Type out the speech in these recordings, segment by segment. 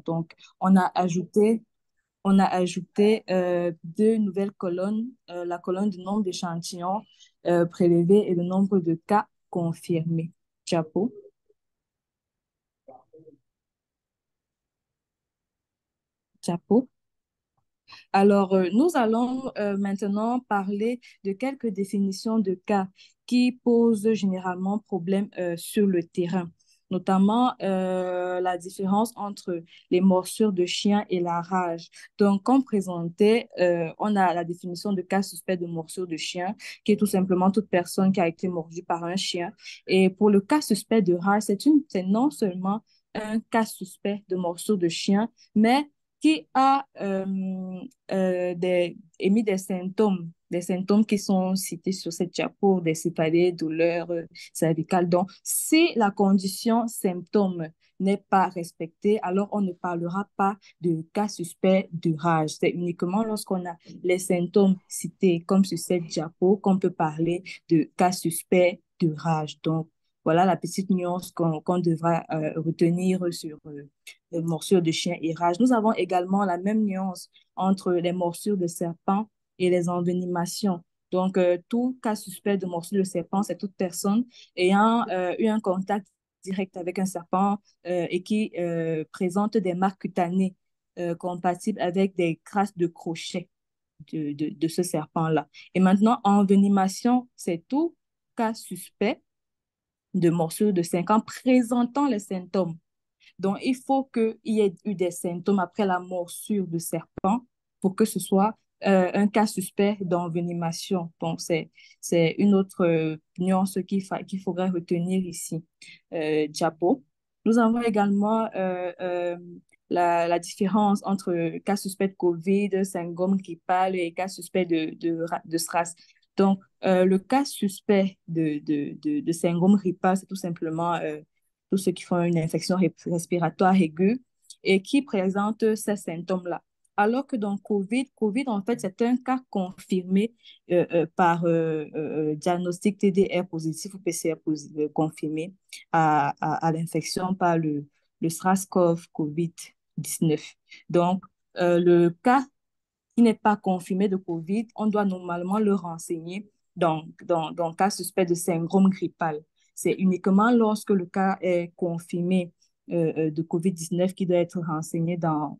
Donc, on a ajouté, on a ajouté deux nouvelles colonnes, la colonne du nombre d'échantillons prélevés et le nombre de cas confirmés. Chapeau. Chapeau. Alors, nous allons maintenant parler de quelques définitions de cas qui posent généralement problème sur le terrain, notamment la différence entre les morsures de chien et la rage. Donc, comme présenté, on a la définition de cas suspect de morsure de chien, qui est tout simplement toute personne qui a été mordue par un chien. Et pour le cas suspect de rage, c'est non seulement un cas suspect de morsure de chien, mais qui a émis des symptômes qui sont cités sur cette diapo, des céphalées, douleurs cervicales. Donc, si la condition symptôme n'est pas respectée, alors on ne parlera pas de cas suspect de rage. C'est uniquement lorsqu'on a les symptômes cités comme sur cette diapo qu'on peut parler de cas suspect de rage. Donc, voilà la petite nuance qu'on devra retenir sur les morsures de chien et rage. Nous avons également la même nuance entre les morsures de serpent et les envenimations. Donc, tout cas suspect de morsure de serpent, c'est toute personne ayant eu un contact direct avec un serpent et qui présente des marques cutanées compatibles avec des traces de crochets de ce serpent-là. Et maintenant, envenimation, c'est tout cas suspect de morsure de 5 ans présentant les symptômes. Donc, il faut qu'il y ait eu des symptômes après la morsure de serpent pour que ce soit un cas suspect d'envenimation. Donc, c'est une autre nuance qu'il faudrait retenir ici. Diapo. Nous avons également la différence entre cas suspect de COVID, syndrome grippal et cas suspect de SRAS. Donc, le cas suspect de syndrome grippal, c'est tout simplement tous ceux qui font une infection respiratoire aiguë et qui présentent ces symptômes-là. Alors que dans COVID, en fait, c'est un cas confirmé par diagnostic TDR positif ou PCR confirmé à l'infection par le SARS-CoV-COVID-19. Donc, le cas qui n'est pas confirmé de COVID, on doit normalement le renseigner dans le cas suspect de syndrome grippal. C'est uniquement lorsque le cas est confirmé de COVID-19 qui doit être renseigné dans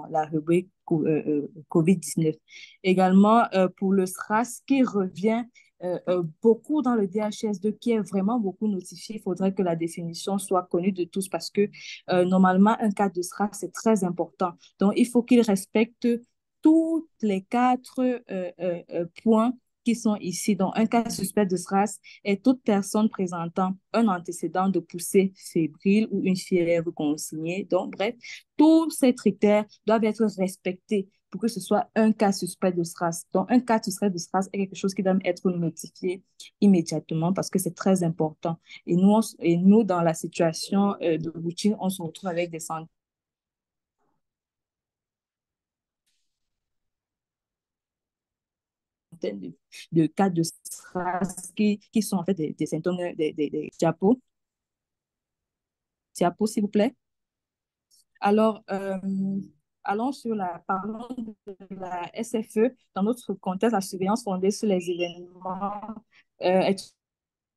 la rubrique COVID-19. Également, pour le SRAS qui revient beaucoup dans le DHS2, qui est vraiment beaucoup notifié, il faudrait que la définition soit connue de tous parce que normalement, un cas de SRAS, c'est très important. Donc, il faut qu'il respecte tous les quatre points qui sont ici. Donc, un cas suspect de SRAS est toute personne présentant un antécédent de poussée fébrile ou une fièvre consignée. Donc, bref, tous ces critères doivent être respectés pour que ce soit un cas suspect de SRAS. Donc, un cas suspect de SRAS est quelque chose qui doit être notifié immédiatement parce que c'est très important. Et nous, dans la situation de routine, on se retrouve avec des centaines de, de cas de SRAS qui sont en fait des symptômes des diapos. Diapos, s'il vous plaît. Alors, parlons de la SFE. Dans notre contexte, la surveillance fondée sur les événements est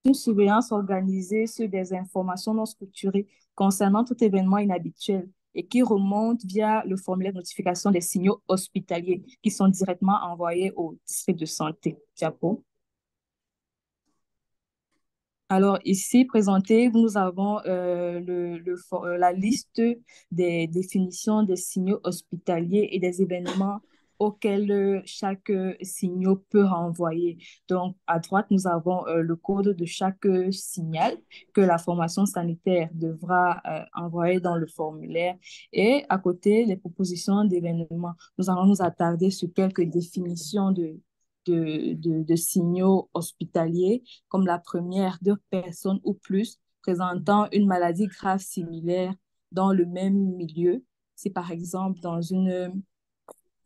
une surveillance organisée sur des informations non structurées concernant tout événement inhabituel et qui remonte via le formulaire de notification des signaux hospitaliers qui sont directement envoyés au district de santé. Diapo. Alors ici, présenté, nous avons la liste des définitions des signaux hospitaliers et des événements auxquels chaque signal peut renvoyer. Donc, à droite, nous avons le code de chaque signal que la formation sanitaire devra envoyer dans le formulaire. Et à côté, les propositions d'événements. Nous allons nous attarder sur quelques définitions de signaux hospitaliers comme la première, deux personnes ou plus présentant une maladie grave similaire dans le même milieu. C'est par exemple dans une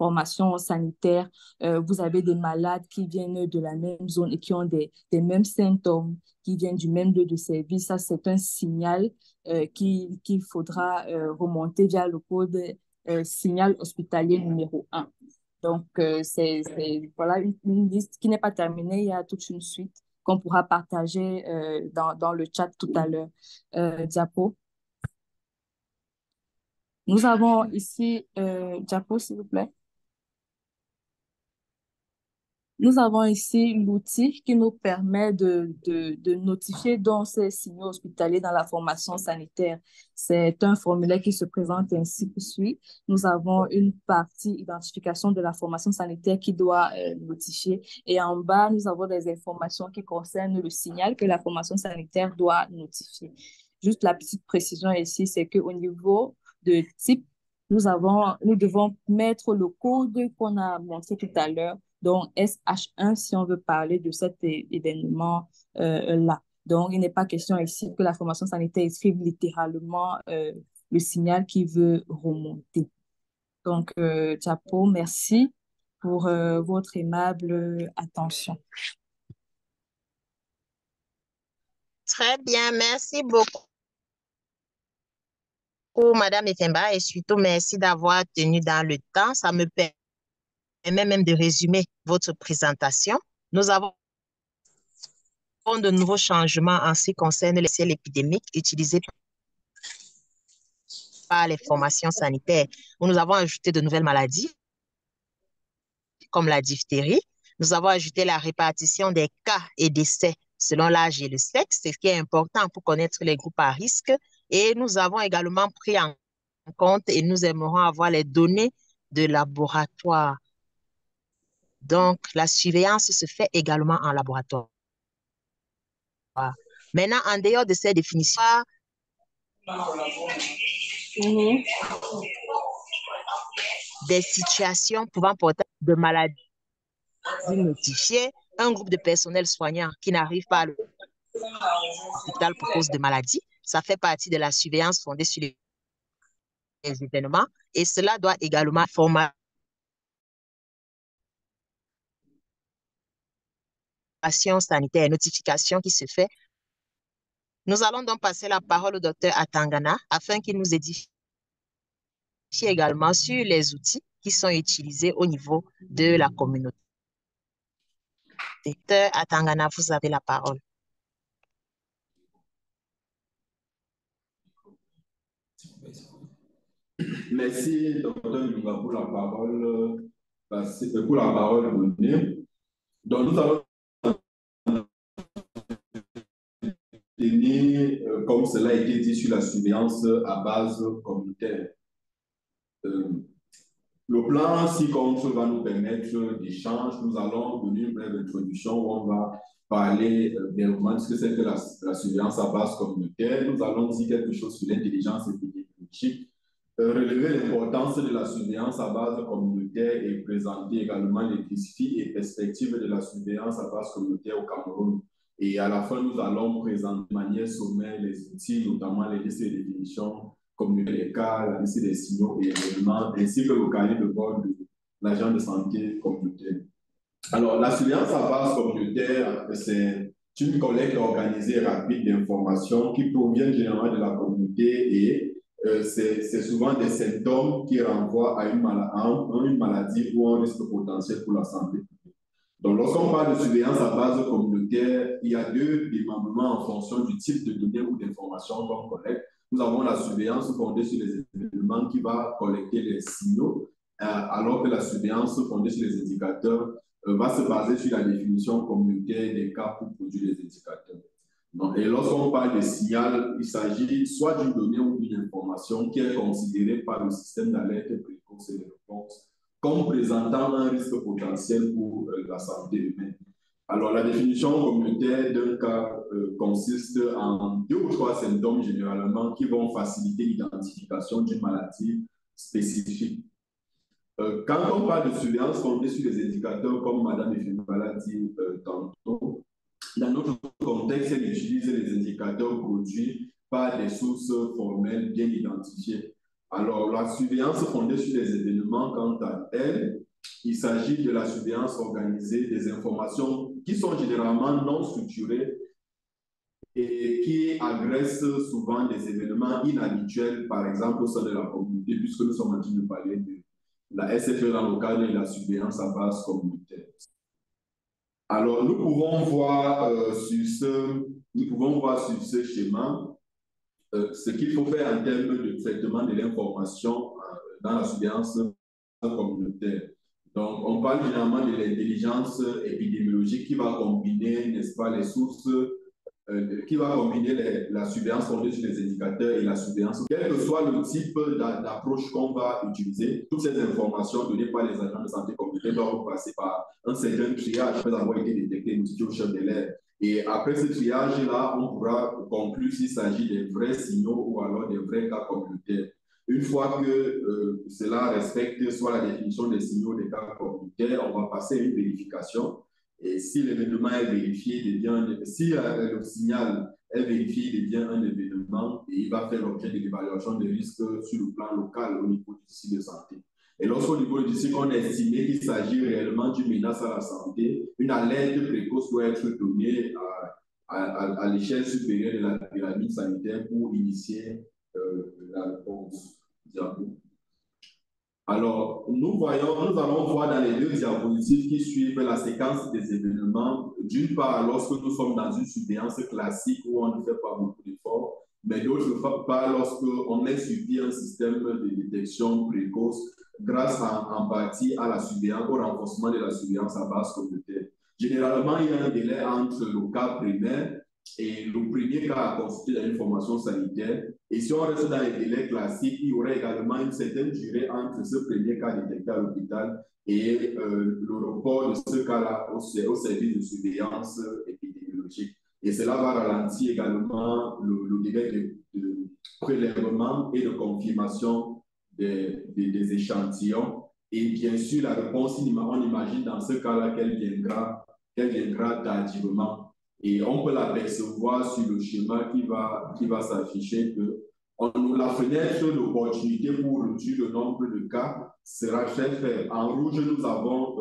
informations sanitaires. Vous avez des malades qui viennent de la même zone et qui ont des mêmes symptômes, qui viennent du même lieu de service. Ça, c'est un signal qu'il faudra remonter via le code signal hospitalier numéro 1. Donc, voilà une liste qui n'est pas terminée. Il y a toute une suite qu'on pourra partager dans le chat tout à l'heure. Diapo. Nous avons ici, Diapo, s'il vous plaît. Nous avons ici l'outil qui nous permet de notifier donc ces signaux hospitaliers dans la formation sanitaire. C'est un formulaire qui se présente ainsi que suit. Nous avons une partie identification de la formation sanitaire qui doit notifier. Et en bas, nous avons des informations qui concernent le signal que la formation sanitaire doit notifier. Juste la petite précision ici, c'est qu'au niveau de type, nous devons mettre le code qu'on a montré tout à l'heure, donc SH1 si on veut parler de cet événement-là. Donc, il n'est pas question ici que la formation sanitaire écrive littéralement le signal qui veut remonter. Donc, Chapeau, merci pour votre aimable attention. Très bien, merci beaucoup, Madame Efemba, et surtout merci d'avoir tenu dans le temps. Ça me permet même de résumer votre présentation. Nous avons de nouveaux changements en ce qui concerne les ciels épidémiques utilisés par les formations sanitaires, où nous avons ajouté de nouvelles maladies, comme la diphtérie. Nous avons ajouté la répartition des cas et décès selon l'âge et le sexe, ce qui est important pour connaître les groupes à risque. Et nous avons également pris en compte et nous aimerons avoir les données de laboratoire. Donc, la surveillance se fait également en laboratoire. Maintenant, en dehors de ces définitions, des situations pouvant porter de maladies notifiées, un groupe de personnel soignant qui n'arrive pas à l'hôpital pour cause de maladie, ça fait partie de la surveillance fondée sur les événements et cela doit également former sanitaire, notification qui se fait. Nous allons donc passer la parole au docteur Atangana afin qu'il nous édifie également sur les outils qui sont utilisés au niveau de la communauté. Docteur Atangana, vous avez la parole. Merci, docteur Lunga, pour la parole donnée. Donc, nous allons tenir, comme cela a été dit, sur la surveillance à base communautaire. Le plan ci-contre va nous permettre d'échanges. Nous allons donner une brève introduction où on va parler brièvement de ce que c'est que la surveillance à base communautaire. Nous allons dire quelque chose sur l'intelligence épidémiologique, relever l'importance de la surveillance à base communautaire et présenter également les défis et perspectives de la surveillance à base communautaire au Cameroun. Et à la fin, nous allons présenter de manière sommaire les outils, notamment les listes de définitions, communiquer les cas, la liste des signaux et événements, ainsi que le cahier de bord de l'agent de santé communautaire. Alors, la surveillance à base communautaire, c'est une collecte organisée et rapide d'informations qui proviennent généralement de la communauté et c'est souvent des symptômes qui renvoient à une maladie ou un risque potentiel pour la santé. Donc, lorsqu'on parle de surveillance à base communautaire, il y a deux démembrements en fonction du type de données ou d'informations qu'on collecte. Nous avons la surveillance fondée sur les événements qui va collecter les signaux, alors que la surveillance fondée sur les indicateurs va se baser sur la définition communautaire des cas pour produire les indicateurs. Donc, et lorsqu'on parle de signal, il s'agit soit d'une donnée ou d'une information qui est considérée par le système d'alerte précoce et de réponse comme présentant un risque potentiel pour la santé humaine. Alors, la définition communautaire d'un cas consiste en 2 ou 3 symptômes généralement qui vont faciliter l'identification d'une maladie spécifique. Quand on parle de surveillance fondée sur les indicateurs, comme Mme Efemba l'a dit tantôt, dans notre contexte, elle utilise les indicateurs produits par des sources formelles bien identifiées. Alors, la surveillance fondée sur les événements, quant à elle, il s'agit de la surveillance organisée des informations qui sont généralement non structurées et qui agressent souvent des événements inhabituels, par exemple au sein de la communauté, puisque nous sommes en train de parler de la SFE dans le cadre de la surveillance à base communautaire. Alors, nous pouvons voir sur ce schéma ce qu'il faut faire en termes de traitement de l'information dans la surveillance communautaire. Donc, on parle généralement de l'intelligence épidémiologique qui va combiner, n'est-ce pas, les sources, qui va combiner la surveillance fondée sur les indicateurs et la surveillance. Quel que soit le type d'approche qu'on va utiliser, toutes ces informations données par les agents de santé communautaire doivent passer par un certain triage après avoir été détectées, notifiées au chef de l'air. Et après ce triage-là, on pourra conclure s'il s'agit des vrais signaux ou alors des vrais cas communautaires. Une fois que cela respecte soit la définition des signaux des cas communautaires, on va passer à une vérification. Et si l'événement est vérifié, si le signal est vérifié, il devient un événement et il va faire l'objet de l'évaluation des risques sur le plan local au niveau du district de santé. Et lorsqu'au niveau du district, on estime qu'il s'agit réellement d'une menace à la santé, une alerte précoce doit être donnée à l'échelle supérieure de la pyramide sanitaire pour initier la réponse. Alors, nous allons voir dans les deux diapositives qui suivent la séquence des événements. D'une part, lorsque nous sommes dans une surveillance classique où on ne fait pas beaucoup d'efforts, mais d'autre part, lorsqu'on met sur pied un système de détection précoce grâce en partie à la surveillance, au renforcement de la surveillance à base communautaire. Généralement, il y a un délai entre le cas primaire et le premier cas à consulter dans une formation sanitaire. Et si on reste dans les délais classiques, il y aurait également une certaine durée entre ce premier cas détecté à l'hôpital et le report de ce cas-là au service de surveillance épidémiologique. Et cela va ralentir également le délai de prélèvement et de confirmation des échantillons. Et bien sûr, la réponse, on imagine dans ce cas-là qu'elle viendra tardivement. Et on peut l'apercevoir sur le schéma qui va s'afficher que la fenêtre d'opportunité pour réduire le nombre de cas sera très faible. En rouge, nous avons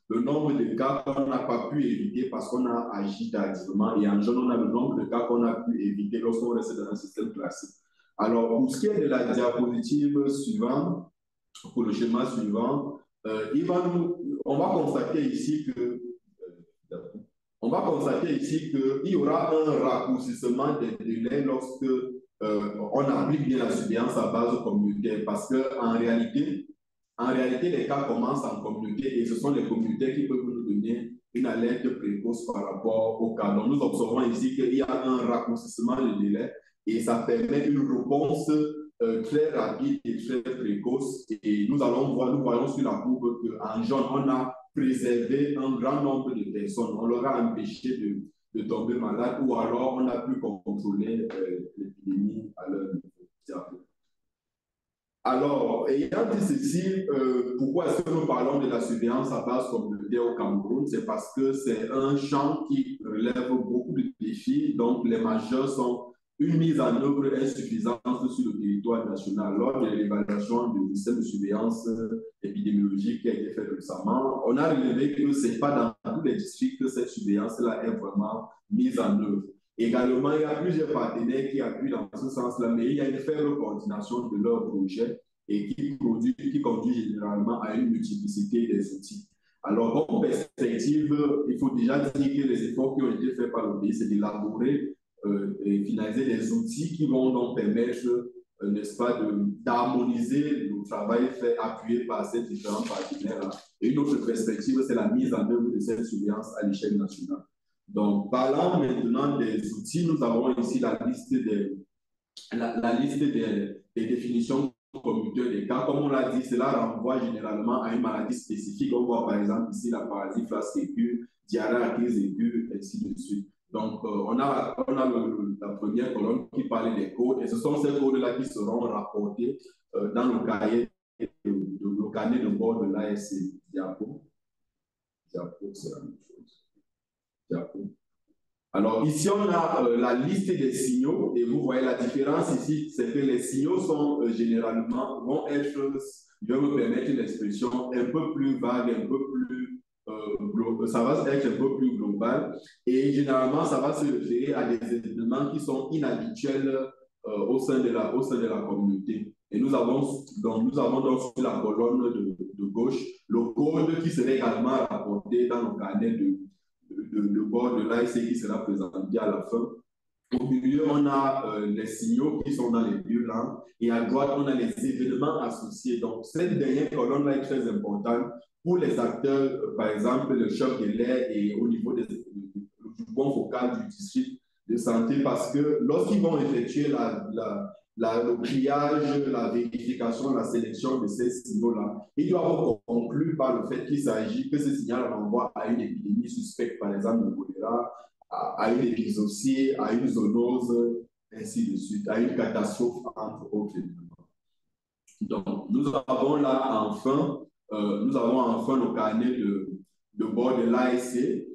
le nombre de cas qu'on n'a pas pu éviter parce qu'on a agi tardivement. Et en jaune, on a le nombre de cas qu'on a pu éviter lorsqu'on reste dans un système classique. Alors, pour ce qui est de la diapositive suivante, pour le schéma suivant, on va constater ici que qu'il y aura un raccourcissement des délais lorsque on applique bien la surveillance à base communautaire parce qu'en réalité, les cas commencent en communauté et ce sont les communautés qui peuvent nous donner une alerte précoce par rapport au cas. Donc, nous observons ici qu'il y a un raccourcissement de délai et ça permet une réponse très rapide et très précoce. Et nous voyons sur la courbe qu'en jaune, on a préservé un grand nombre de personnes. On leur a empêché de tomber malade ou alors on a pu contrôler l'épidémie à leur niveau. Alors, ayant dit ceci, pourquoi est-ce que nous parlons de la surveillance à base communautaire au Cameroun? C'est parce que c'est un champ qui relève beaucoup de défis. Donc, les majeurs sont une mise en œuvre insuffisante sur le territoire national. Lors de l'évaluation du système de surveillance épidémiologique qui a été fait récemment, on a relevé que ce n'est pas dans tous les districts que cette surveillance-là est vraiment mise en œuvre. Également, il y a plusieurs partenaires qui appuient dans ce sens-là, mais il y a une faible coordination de leurs projets et qui conduit généralement à une multiplicité des outils. Alors, comme perspective, il faut déjà dire que les efforts qui ont été faits par le pays, c'est d'élaborer et finaliser des outils qui vont donc permettre, n'est-ce pas, d'harmoniser le travail fait appuyé par ces différents partenaires-là. Et une autre perspective, c'est la mise en œuvre de cette surveillance à l'échelle nationale. Donc, parlant maintenant des outils, nous avons ici la liste des définitions communautaires des cas. Comme on l'a dit, cela renvoie généralement à une maladie spécifique. On voit par exemple ici la paralysie flasque aiguë, diarrhée à crise aiguë, ainsi de suite. Donc, on a la première colonne qui parlait des codes, et ce sont ces codes-là qui seront rapportés dans le cahier, le carnet de bord de l'ASC. Diapo, c'est la même chose. Diapo. Alors ici, on a la liste des signaux et vous voyez la différence ici, c'est que les signaux sont généralement, vont être, je vais me permettre une expression un peu plus vague, un peu plus, ça va être un peu plus global et généralement, ça va se référer à des événements qui sont inhabituels au sein de la communauté. Et nous avons donc sur la colonne de gauche le code qui serait également rapporté dans le carnet de bord de l'AIC qui sera présenté à la fin. Au milieu, on a les signaux qui sont dans les deux langues et à droite, on a les événements associés. Donc, cette dernière colonne-là est très importante pour les acteurs, par exemple, le chef de l'air et au niveau du bon focal du district de santé parce que lorsqu'ils vont effectuer le triage, la vérification, la sélection de ces signaux-là, ils doivent conclure par le fait qu'il s'agit que ce signal renvoie à une épidémie suspecte, par exemple le choléra, à une épizootie, à une zoonose, ainsi de suite, à une catastrophe, entre autres éléments. Donc, nous avons enfin le carnet de bord de l'ASC.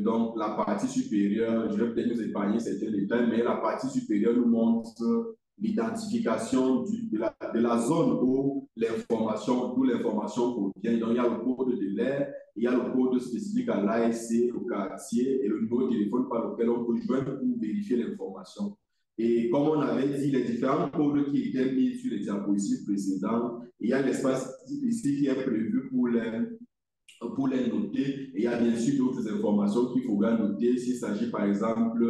Donc, la partie supérieure, je vais peut-être nous épargner certains détails, mais la partie supérieure nous montre l'identification de la zone où l'information provient. Donc, il y a le code de l'air, il y a le code spécifique à l'ASC, au quartier, et le numéro de téléphone par lequel on peut joindre pour vérifier l'information. Et comme on avait dit, les différents codes qui étaient mis sur les diapositives précédentes, il y a l'espace ici qui est prévu pour les noter. Et il y a bien sûr d'autres informations qu'il faudra noter s'il s'agit par exemple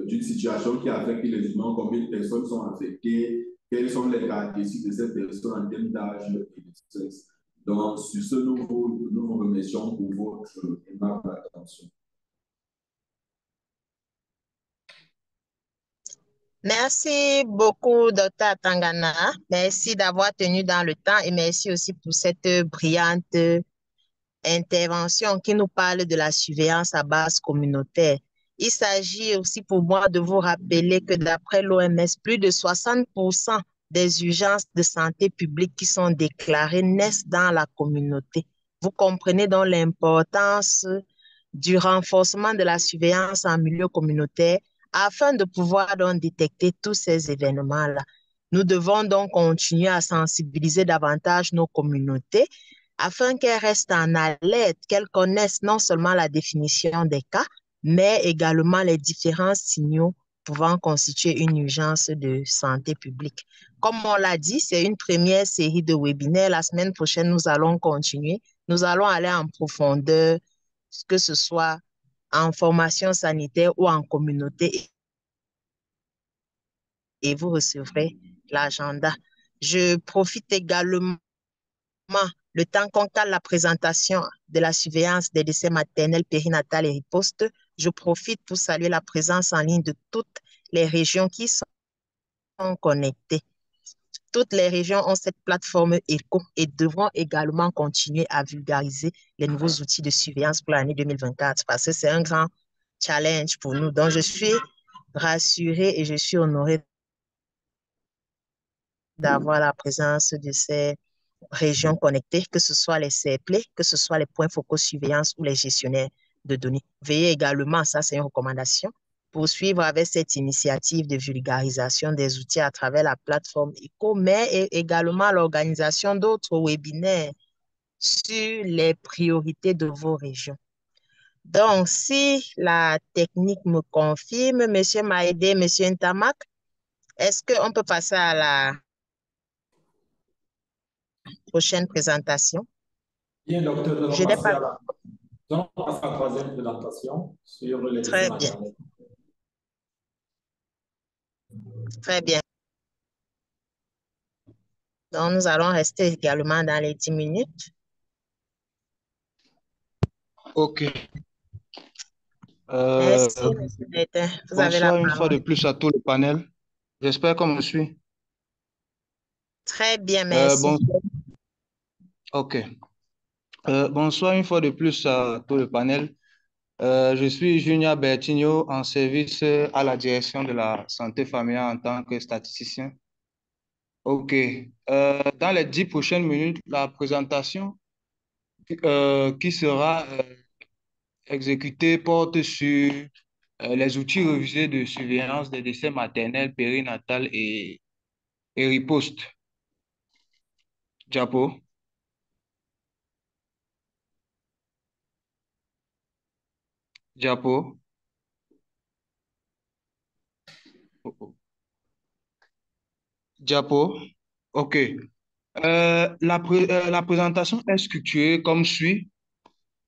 d'une situation qui affecte les humains, combien de personnes sont affectées, quelles sont les caractéristiques de ces personnes en termes d'âge et de sexe. Donc, sur ce, nous vous remercions pour votre aimable attention. Merci beaucoup, Dr. Tangana. Merci d'avoir tenu dans le temps et merci aussi pour cette brillante intervention qui nous parle de la surveillance à base communautaire. Il s'agit aussi pour moi de vous rappeler que d'après l'OMS, plus de 60% des urgences de santé publique qui sont déclarées naissent dans la communauté. Vous comprenez donc l'importance du renforcement de la surveillance en milieu communautaire afin de pouvoir donc détecter tous ces événements-là. Nous devons donc continuer à sensibiliser davantage nos communautés afin qu'elles restent en alerte, qu'elles connaissent non seulement la définition des cas, mais également les différents signaux pouvant constituer une urgence de santé publique. Comme on l'a dit, c'est une première série de webinaires. La semaine prochaine, nous allons continuer. Nous allons aller en profondeur, que ce soit en formation sanitaire ou en communauté, et vous recevrez l'agenda. Je profite également le temps qu'on cale la présentation de la surveillance des décès maternels, périnatales et ripostes, je profite pour saluer la présence en ligne de toutes les régions qui sont connectées. Toutes les régions ont cette plateforme ECHO et devront également continuer à vulgariser les nouveaux outils de surveillance pour l'année 2024 parce que c'est un grand challenge pour nous. Donc, je suis rassurée et je suis honorée d'avoir la présence de ces régions connectées, que ce soit les CEPLE, que ce soit les points focaux surveillance ou les gestionnaires de données. Veillez également, ça c'est une recommandation, poursuivre avec cette initiative de vulgarisation des outils à travers la plateforme ECHO, mais également l'organisation d'autres webinaires sur les priorités de vos régions. Donc, si la technique me confirme, M. Maïdé, M. Ntamak, est-ce qu'on peut passer à la prochaine présentation? Bien, docteur, nous allons passer à la troisième présentation sur les décès maternels. Très bien. Donc, nous allons rester également dans les 10 minutes. OK. Merci, M. Détin. Vous avez la Bonsoir une parole. fois de plus à tout le panel. J'espère qu'on me suit. Très bien, merci. Bonsoir. OK. Bonsoir une fois de plus à tout le panel. Je suis Junior Bertigno en service à la direction de la santé familiale en tant que statisticien. OK. Dans les 10 prochaines minutes, la présentation qui sera exécutée porte sur les outils révisés de surveillance des décès maternels, périnatales et riposte. Diapo. Diapo. Oh, oh. Diapo. OK. La présentation est structurée comme suit.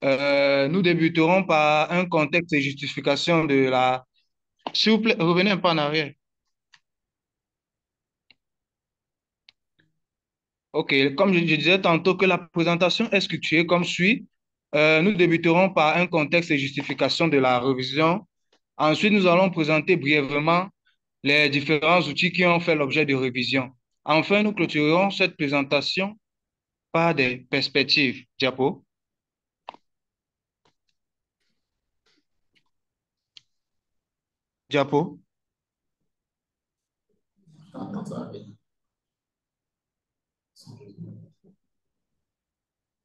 Nous débuterons par un contexte et justification de la... S'il vous plaît, revenez un peu en arrière. OK, comme je disais tantôt que la présentation est structurée comme suit. Nous débuterons par un contexte et justification de la révision. Ensuite, nous allons présenter brièvement les différents outils qui ont fait l'objet de révision. Enfin, nous clôturerons cette présentation par des perspectives. Diapo. Diapo.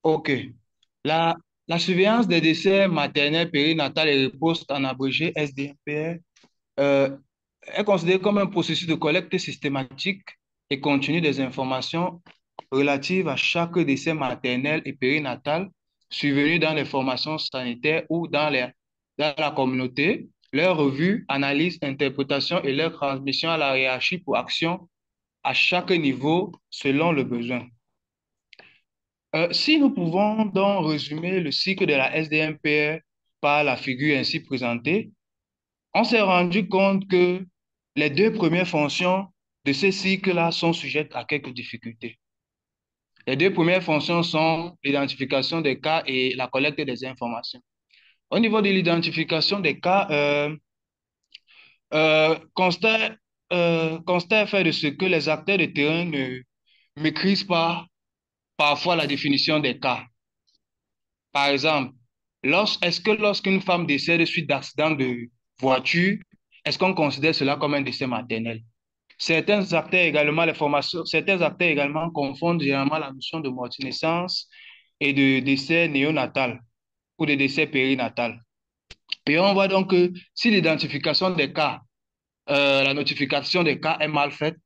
OK. La, la surveillance des décès maternels, périnatales et riposte, en abrégé SDMPR, est considérée comme un processus de collecte systématique et continue des informations relatives à chaque décès maternel et périnatal survenu dans les formations sanitaires ou dans la communauté, leur revue, analyse, interprétation et leur transmission à la hiérarchie pour action à chaque niveau selon le besoin. Si nous pouvons donc résumer le cycle de la SDMPR par la figure ainsi présentée, on s'est rendu compte que les deux premières fonctions de ce cycle-là sont sujettes à quelques difficultés. Les deux premières fonctions sont l'identification des cas et la collecte des informations. Au niveau de l'identification des cas, constat est fait de ce que les acteurs de terrain ne maîtrisent pas parfois la définition des cas. Par exemple, est-ce que lorsqu'une femme décède suite d'accident de voiture, est-ce qu'on considère cela comme un décès maternel? Certains acteurs également confondent généralement la notion de morte-naissance et de décès néonatal ou de décès périnatal. Et on voit donc que si l'identification des cas, la notification des cas est mal faite,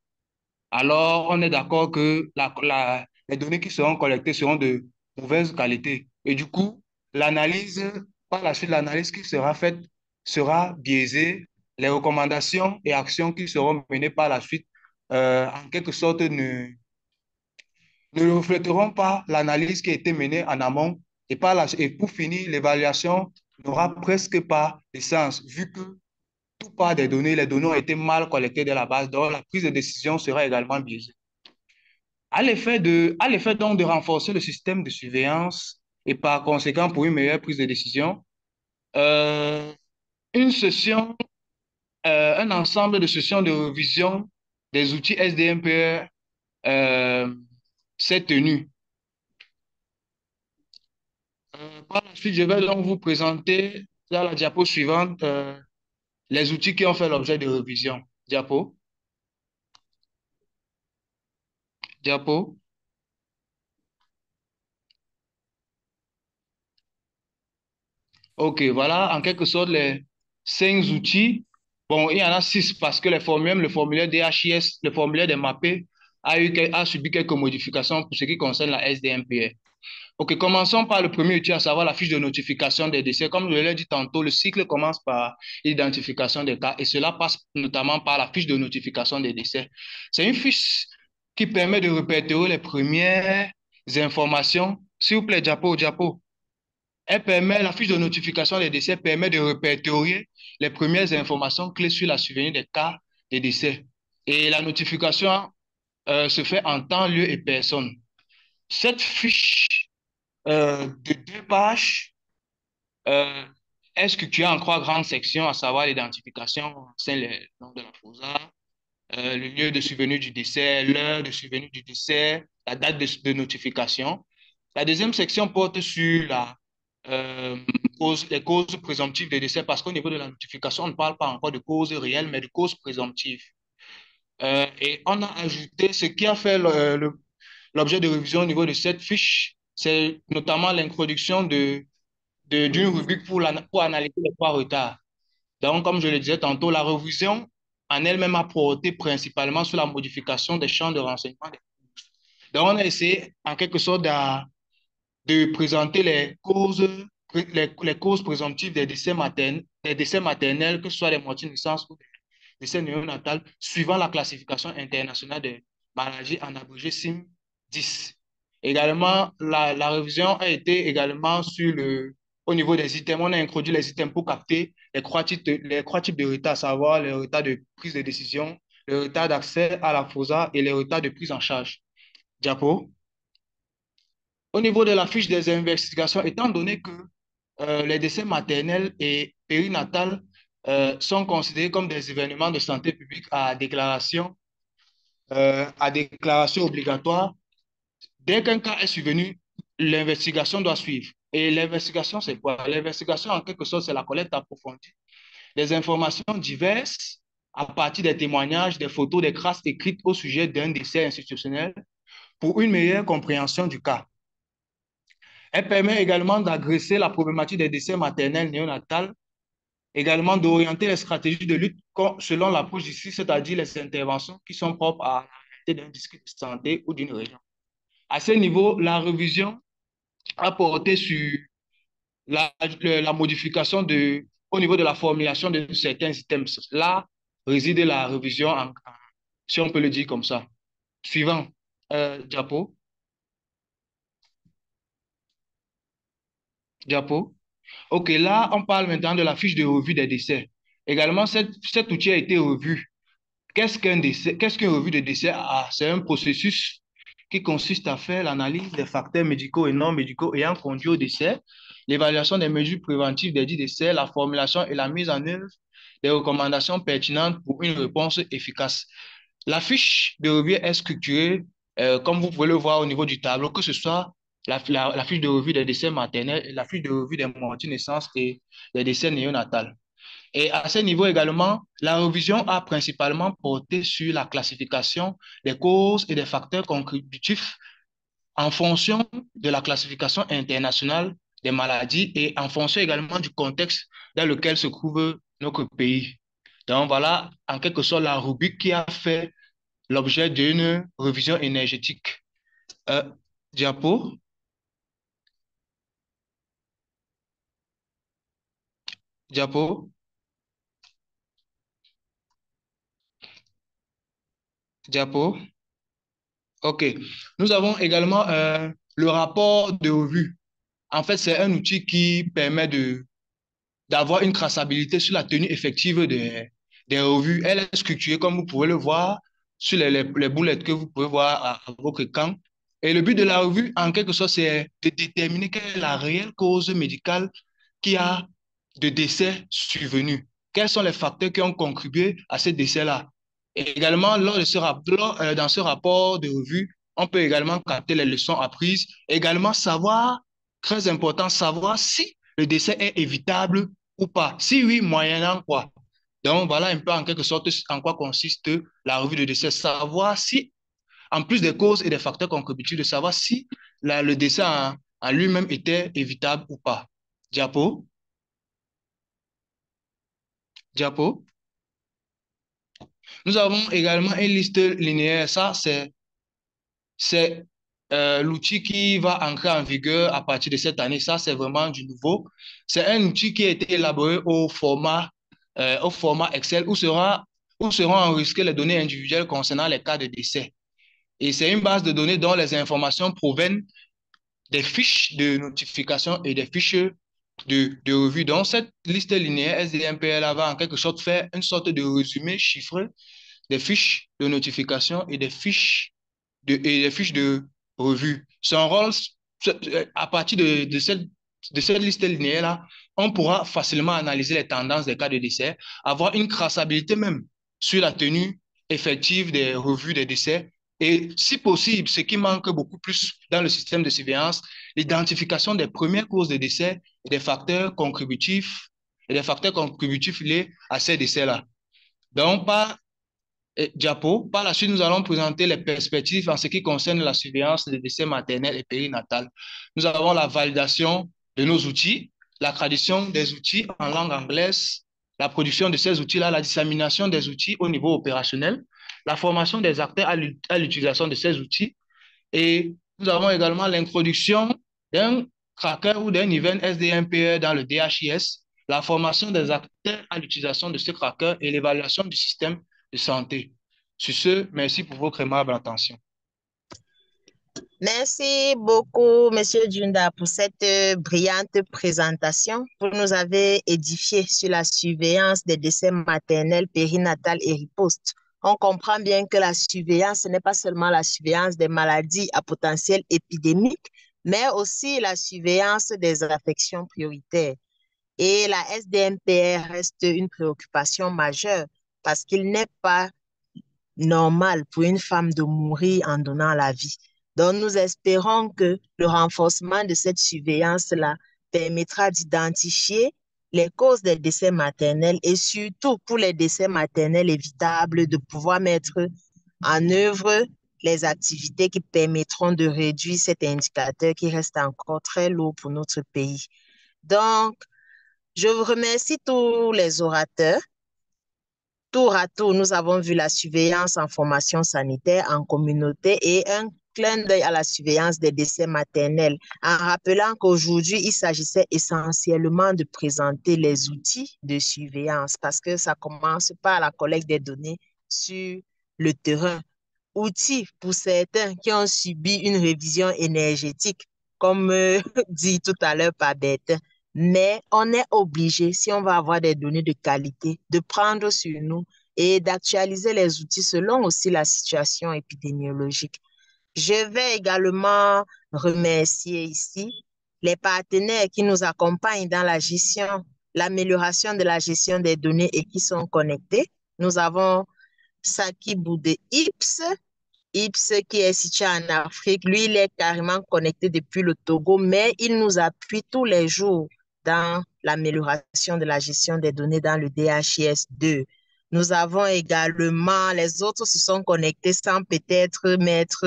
alors on est d'accord que les données qui seront collectées seront de mauvaise qualité. Et du coup, par la suite, l'analyse qui sera faite sera biaisée. Les recommandations et actions qui seront menées par la suite, en quelque sorte, ne reflèteront pas l'analyse qui a été menée en amont. Et pour finir, l'évaluation n'aura presque pas de sens, vu que tout part des données, les données ont été mal collectées de la base, donc la prise de décision sera également biaisée. À l'effet donc de renforcer le système de surveillance et par conséquent pour une meilleure prise de décision, euh, un ensemble de sessions de révision des outils SDMPR s'est tenu. Par la suite, je vais donc vous présenter dans la diapo suivante les outils qui ont fait l'objet de révision. Diapo. Diapo. OK, voilà en quelque sorte les 5 outils. Bon, il y en a 6 parce que même le formulaire DHIS, le formulaire des MAPE, a subi quelques modifications pour ce qui concerne la SDMPR. OK, commençons par le premier outil, à savoir la fiche de notification des décès. Comme je l'ai dit tantôt, le cycle commence par l'identification des cas et cela passe notamment par la fiche de notification des décès. C'est une fiche qui permet de répertorier les premières informations. S'il vous plaît, Diapo. La fiche de notification des décès permet de répertorier les premières informations clés sur la survenue des cas de décès. Et la notification se fait en temps, lieu et personne. Cette fiche de 2 pages est structurée en 3 grandes sections, à savoir l'identification, c'est le nom de la FOSA, le lieu de survenue du décès, l'heure de survenue du décès, la date de notification. La deuxième section porte sur les causes présomptives de décès, parce qu'au niveau de la notification, on ne parle pas encore de causes réelles, mais de causes présomptives. Et on a ajouté ce qui a fait l'objet de révision au niveau de cette fiche, c'est notamment l'introduction d'une rubrique pour analyser les points retards. Donc, comme je le disais tantôt, la révision en elle-même a porté principalement sur la modification des champs de renseignement. Donc, on a essayé en quelque sorte de présenter les causes présomptives des décès maternels, que ce soit des morts de naissance ou des décès néonatales, suivant la classification internationale des maladies en abrégé CIM-10. Également, la révision a été également au niveau des items. On a introduit les items pour capter les trois types de retards, à savoir les retards de prise de décision, le retard d'accès à la FOSA et les retards de prise en charge. Diapo. Au niveau de la fiche des investigations, étant donné que les décès maternels et périnatales sont considérés comme des événements de santé publique à déclaration obligatoire, dès qu'un cas est survenu, l'investigation doit suivre. Et l'investigation, c'est quoi? L'investigation, en quelque sorte, c'est la collecte approfondie des informations diverses à partir des témoignages, des photos, des traces écrites au sujet d'un décès institutionnel pour une meilleure compréhension du cas. Elle permet également d'adresser la problématique des décès maternels néonatales, également d'orienter les stratégies de lutte selon l'approche ici, c'est-à-dire les interventions qui sont propres à la réalité d'un district de santé ou d'une région. À ce niveau, la révision a porté sur la modification au niveau de la formulation de certains items. Là réside la révision, si on peut le dire comme ça. Suivant, Diapo. Diapo. OK, là, on parle maintenant de la fiche de revue des décès. Également, cet outil a été revu. Qu'est-ce qu'un décès? Qu'est-ce qu'une revue de décès? C'est un processus qui consiste à faire l'analyse des facteurs médicaux et non médicaux ayant conduit au décès, l'évaluation des mesures préventives des dits décès, la formulation et la mise en œuvre des recommandations pertinentes pour une réponse efficace. La fiche de revue est structurée, comme vous pouvez le voir au niveau du tableau, que ce soit la fiche de revue des décès maternels, la fiche de revue des morts de naissance et des décès néonatales. Et à ce niveau également, la révision a principalement porté sur la classification des causes et des facteurs contributifs en fonction de la classification internationale des maladies et en fonction également du contexte dans lequel se trouve notre pays. Donc voilà, en quelque sorte, la rubrique qui a fait l'objet d'une révision énergétique. Diapo. Diapo. Diapo. OK. Nous avons également le rapport de revue. En fait, c'est un outil qui permet d'avoir une traçabilité sur la tenue effective des revues. Elle est structurée, comme vous pouvez le voir, sur les boulettes que vous pouvez voir à votre camp. Et le but de la revue, en quelque sorte, c'est de déterminer quelle est la réelle cause médicale qui a de décès survenu. Quels sont les facteurs qui ont contribué à ce décès-là? Et également, dans ce rapport de revue, on peut également capter les leçons apprises. Également, savoir, très important, savoir si le décès est évitable ou pas. Si oui, moyennant quoi? Donc, voilà un peu en quelque sorte en quoi consiste la revue de décès. Savoir si, en plus des causes et des facteurs contributifs, de savoir si le décès en lui-même était évitable ou pas. Diapo. Diapo. Nous avons également une liste linéaire. Ça, c'est l'outil qui va entrer en vigueur à partir de cette année. Ça, c'est vraiment du nouveau. C'est un outil qui a été élaboré au format Excel où seront enregistrées les données individuelles concernant les cas de décès. Et c'est une base de données dont les informations proviennent des fiches de notification et des fiches de revue. Donc, cette liste linéaire SDMPL va en quelque sorte faire une sorte de résumé chiffré des fiches de notification et des fiches de revue. Son rôle, à partir de cette liste linéaire-là, on pourra facilement analyser les tendances des cas de décès, avoir une traçabilité même sur la tenue effective des revues des décès et, si possible, ce qui manque beaucoup plus dans le système de surveillance, l'identification des premières causes de décès et des facteurs contributifs liés à ces décès-là. Donc, Diapo. Par la suite, nous allons présenter les perspectives en ce qui concerne la surveillance des décès maternels et périnatales. Nous avons la validation de nos outils, la tradition des outils en langue anglaise la production de ces outils-là, la dissémination des outils au niveau opérationnel, la formation des acteurs à l'utilisation de ces outils. Et nous avons également l'introduction d'un tracker ou d'un event SDMPE dans le DHIS, la formation des acteurs à l'utilisation de ce tracker et l'évaluation du système de santé. Sur ce, merci pour votre aimable attention. Merci beaucoup, Monsieur Djunda, pour cette brillante présentation. Vous nous avez édifié sur la surveillance des décès maternels, périnatales et ripostes. On comprend bien que la surveillance, ce n'est pas seulement la surveillance des maladies à potentiel épidémique, mais aussi la surveillance des affections prioritaires. Et la SDMPR reste une préoccupation majeure parce qu'il n'est pas normal pour une femme de mourir en donnant la vie. Donc, nous espérons que le renforcement de cette surveillance-là permettra d'identifier les causes des décès maternels et surtout pour les décès maternels évitables, de pouvoir mettre en œuvre les activités qui permettront de réduire cet indicateur qui reste encore très lourd pour notre pays. Donc, je vous remercie tous les orateurs. Tour à tour, nous avons vu la surveillance en formation sanitaire en communauté et un clin d'œil à la surveillance des décès maternels, en rappelant qu'aujourd'hui, il s'agissait essentiellement de présenter les outils de surveillance parce que ça commence par la collecte des données sur le terrain. Outils pour certains qui ont subi une révision énergétique, comme dit tout à l'heure par Bertin. Mais on est obligé, si on va avoir des données de qualité, de prendre sur nous et d'actualiser les outils selon aussi la situation épidémiologique. Je vais également remercier ici les partenaires qui nous accompagnent dans la gestion, l'amélioration de la gestion des données et qui sont connectés. Nous avons Sakibou de IPS qui est situé en Afrique. Lui, il est carrément connecté depuis le Togo, mais il nous appuie tous les jours dans l'amélioration de la gestion des données dans le DHIS2. Nous avons également, les autres se sont connectés sans peut-être mettre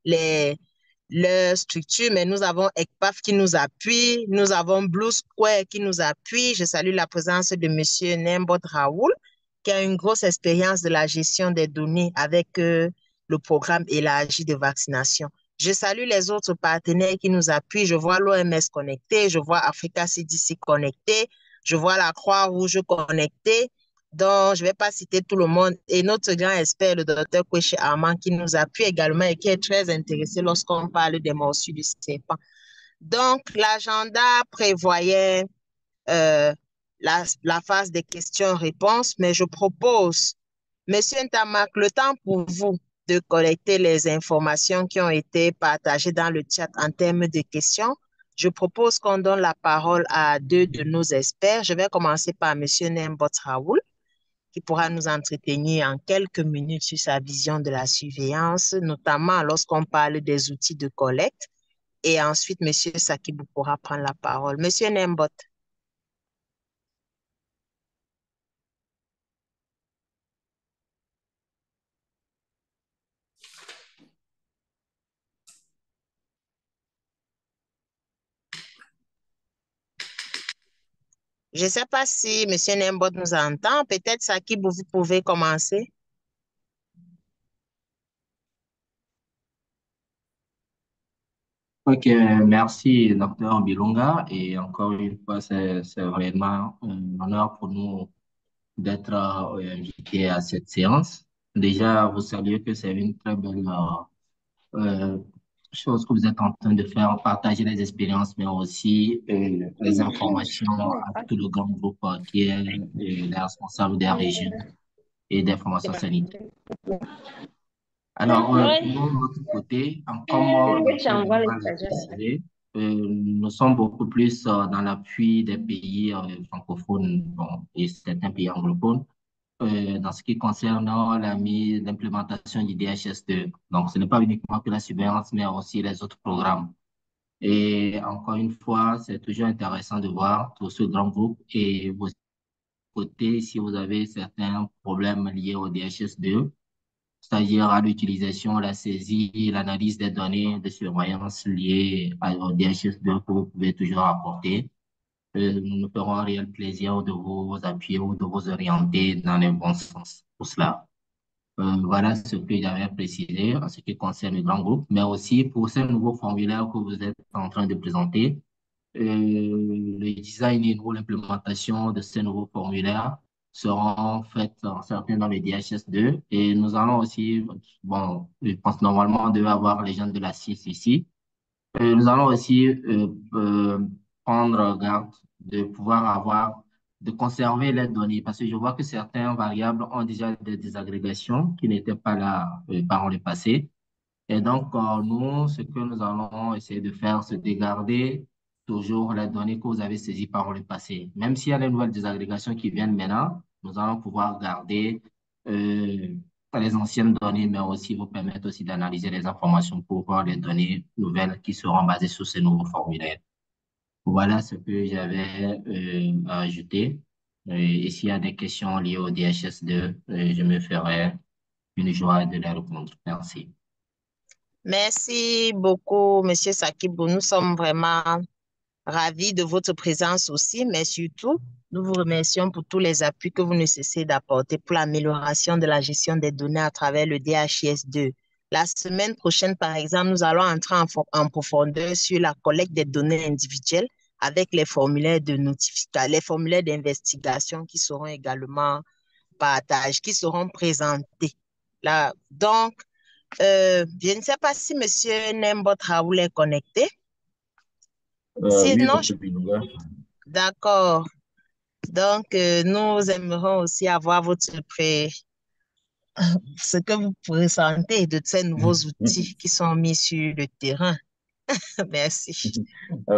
leurs structures, mais nous avons ECPAF qui nous appuie, nous avons Blue Square qui nous appuie. Je salue la présence de M. Nembot Raoul, qui a une grosse expérience de la gestion des données avec le programme élargi de vaccination. Je salue les autres partenaires qui nous appuient. Je vois l'OMS connecté, je vois Africa CDC connecté, je vois la Croix-Rouge connectée. Donc, je ne vais pas citer tout le monde. Et notre grand expert, le docteur Kweche Armand, qui nous appuie également et qui est très intéressé lorsqu'on parle des morsures du serpent. Donc, l'agenda prévoyait la phase des questions-réponses, mais je propose, Monsieur Ntamak, le temps pour vous de collecter les informations qui ont été partagées dans le chat en termes de questions. Je propose qu'on donne la parole à deux de nos experts. Je vais commencer par Monsieur Nembot Raoul, qui pourra nous entretenir en quelques minutes sur sa vision de la surveillance, notamment lorsqu'on parle des outils de collecte. Et ensuite, M. Sakibou pourra prendre la parole. Monsieur Nembot. Je ne sais pas si M. Nembot nous entend. Peut-être, Sakibou, vous pouvez commencer. Ok, merci, docteur Bilunga. Et encore une fois, c'est vraiment un honneur pour nous d'être invités à cette séance. Déjà, vous savez que c'est une très belle euh, chose que vous êtes en train de faire, partager les expériences, mais aussi les informations à tout le grand groupe qui est les responsables des régions et des formations sanitaires. Alors, nous, de notre côté, comme docteur Bilunga l'a précisé, nous sommes beaucoup plus dans l'appui des pays francophones bon, et certains pays anglophones dans ce qui concerne l'implémentation du DHS2. Donc, ce n'est pas uniquement que la surveillance, mais aussi les autres programmes. Et encore une fois, c'est toujours intéressant de voir tout ce grand groupe et vos côtés si vous avez certains problèmes liés au DHS2, c'est-à-dire à l'utilisation, la saisie, l'analyse des données de surveillance liées au DHS2 que vous pouvez toujours apporter. nous nous ferons un réel plaisir de vous appuyer ou de vous orienter dans le bon sens pour cela. Voilà ce que j'avais précisé en ce qui concerne le grand groupe, mais aussi pour ce nouveau formulaire que vous êtes en train de présenter, le design et l'implémentation de ces nouveaux formulaires seront faites certains dans le DHS2 et nous allons aussi, bon, je pense normalement on devait avoir les gens de la CIS ici. Nous allons aussi prendre garde de pouvoir de conserver les données parce que je vois que certaines variables ont déjà des désagrégations qui n'étaient pas là par le passé. Et donc, nous, ce que nous allons essayer de faire, c'est de garder toujours les données que vous avez saisies par le passé. Même s'il y a des nouvelles désagrégations qui viennent maintenant, nous allons pouvoir garder euh, les anciennes données, mais aussi vous permettre aussi d'analyser les informations pour voir les données nouvelles qui seront basées sur ces nouveaux formulaires. Voilà ce que j'avais à ajouter. Et s'il y a des questions liées au DHS2, je me ferai une joie de les répondre. Merci. Merci beaucoup, Monsieur Sakibou. Nous sommes vraiment ravis de votre présence aussi, mais surtout, nous vous remercions pour tous les appuis que vous ne cessez d'apporter pour l'amélioration de la gestion des données à travers le DHIS2. La semaine prochaine, par exemple, nous allons entrer en profondeur sur la collecte des données individuelles avec les formulaires de notification, les formulaires d'investigation qui seront également partagés, qui seront présentés. Là, donc, je ne sais pas si M. Nembot Raoul est connecté. Sinon, oui, d'accord. Donc, nous aimerons aussi avoir ce que vous présentez de ces nouveaux outils qui sont mis sur le terrain. Merci.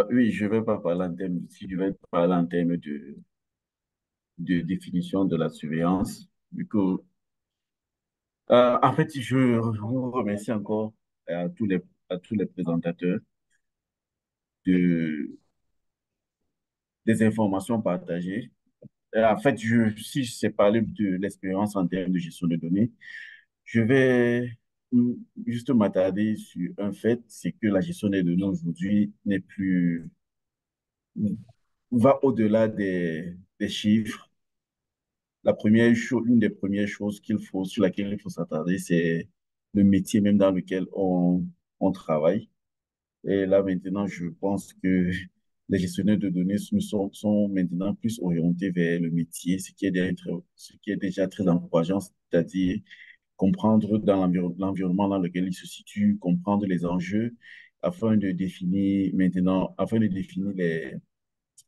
Oui, je ne vais pas parler en termes d'outils, je vais parler en termes de définition de la surveillance. Du coup, en fait, je vous remercie encore à tous les présentateurs de, des informations partagées. En fait, si je sais parler de l'expérience en termes de gestion de données, je vais juste m'attarder sur un fait, c'est que la gestion des données aujourd'hui n'est plus, va au-delà des chiffres. L'une des premières choses sur laquelle il faut s'attarder, c'est le métier même dans lequel on travaille. Et là, maintenant, je pense que les gestionnaires de données sont maintenant plus orientés vers le métier, ce qui est déjà très encourageant, c'est-à-dire comprendre dans l'environnement dans lequel ils se situent, comprendre les enjeux, afin de définir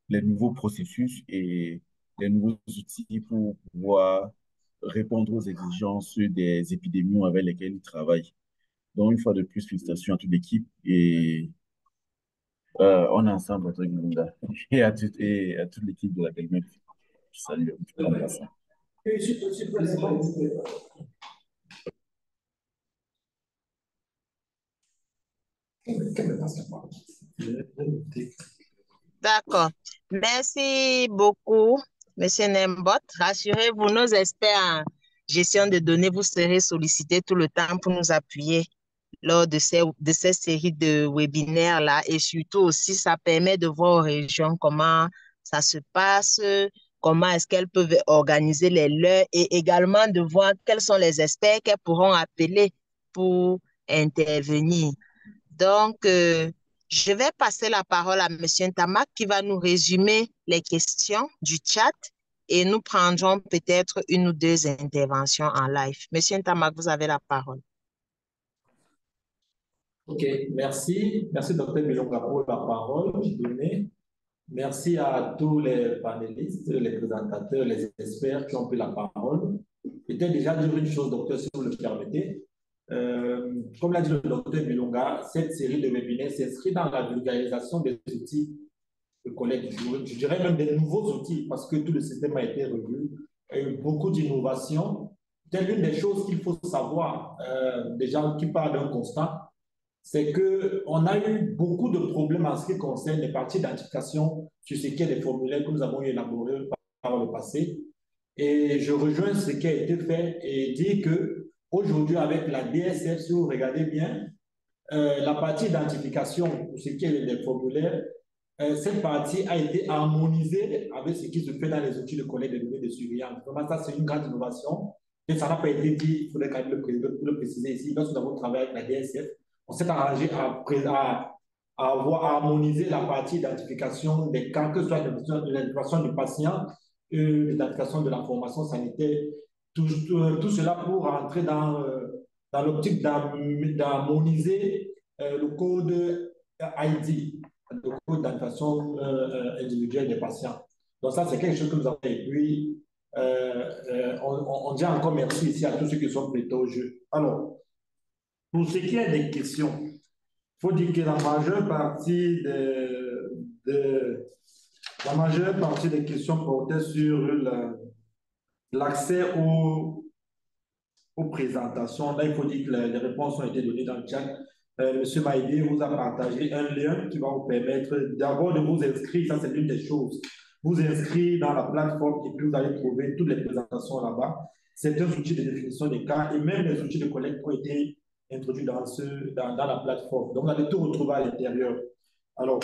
les nouveaux processus et les nouveaux outils pour pouvoir répondre aux exigences des épidémies avec lesquelles ils travaillent. Donc, une fois de plus, félicitations à toute l'équipe et on est ensemble, votre Gunda, et à toute l'équipe de la Belmec. Salut, en passant. D'accord. Merci beaucoup, Monsieur Nembot. Rassurez-vous, nos experts en gestion de données, vous serez sollicités tout le temps pour nous appuyer lors de ces séries de webinaires-là. Et surtout aussi, ça permet de voir aux régions comment ça se passe, comment est-ce qu'elles peuvent organiser les leurs et également de voir quels sont les experts qu'elles pourront appeler pour intervenir. Donc, je vais passer la parole à M. Ntamak qui va nous résumer les questions du chat et nous prendrons peut-être une ou deux interventions en live. M. Ntamak, vous avez la parole. OK, merci. Merci, Dr. Bilonga, pour la parole donnée. Merci à tous les panélistes, les présentateurs, les experts qui ont pris la parole. Peut-être déjà dire une chose, docteur, si vous le permettez. Comme l'a dit le docteur Bilonga, cette série de webinaires s'inscrit dans la vulgarisation des outils de collecte. Je dirais même des nouveaux outils parce que tout le système a été revu. Il y a eu beaucoup d'innovations. Peut-être l'une des choses qu'il faut savoir, déjà qui part d'un constat, c'est qu'on a eu beaucoup de problèmes en ce qui concerne les parties d'identification sur ce qui est les formulaires que nous avons élaborés par le passé. Et je rejoins ce qui a été fait et dire qu'aujourd'hui, avec la DSF, si vous regardez bien, la partie identification pour ce qui est des formulaires cette partie a été harmonisée avec ce qui se fait dans les outils de collecte de données de surveillance. Vraiment, ça, c'est une grande innovation. Et ça n'a pas été dit, il faudrait quand même le préciser ici. Lorsque nous avons travaillé avec la DSF, on s'est arrangé à avoir harmonisé la partie d'identification des cas, que ce soit l'identification du patient, l'identification de l'information sanitaire, tout cela pour rentrer dans l'optique d'harmoniser le code ID, le code d'identification individuelle des patients. Donc ça, c'est quelque chose que nous avons. Et puis, on dit encore merci ici à tous ceux qui sont prêtés au jeu. Alors, pour ce qui est des questions, il faut dire que la majeure partie des questions portaient sur l'accès aux présentations. Là, il faut dire que les réponses ont été données dans le chat. Monsieur Maïdé vous a partagé un lien qui va vous permettre d'abord de vous inscrire, ça c'est l'une des choses. Vous inscrire dans la plateforme et puis vous allez trouver toutes les présentations là-bas. Certains outils de définition des cas et même les outils de collecte ont été introduits dans la plateforme. Donc, vous allez tout retrouver à l'intérieur. Alors,